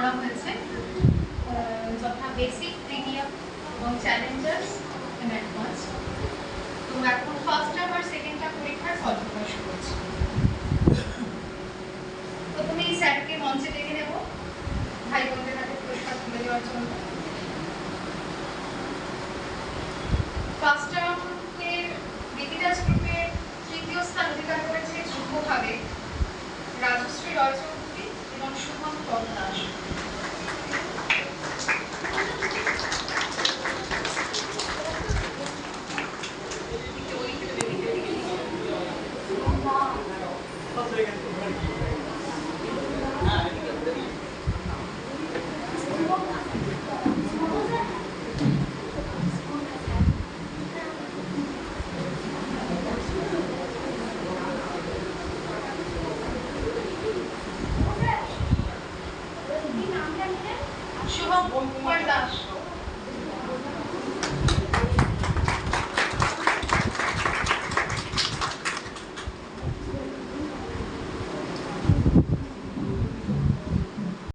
করা হয়েছে, যথা বেসিক, প্রিমিয়াম এবং চ্যালেঞ্জার্স এন্ড অ্যাডভান্স। তো এখন ফার্স্ট টার্ম আর সেকেন্ড টার্ম পরীক্ষার ফল প্রকাশ করছি। প্রথমে এই স্যারকে মঞ্চে ডেকে নেব ভাই বোনদের হাতে পুরস্কার তুলে দেওয়ার জন্য। ফার্স্ট টার্মের বিকিরাজ গ্রুপের তৃতীয় স্থান অধিকার করেছে যুগ্মভাবে রাজশ্রী রয় চৌধুরী এবং শুভম পদ দাস। শুভম কুমার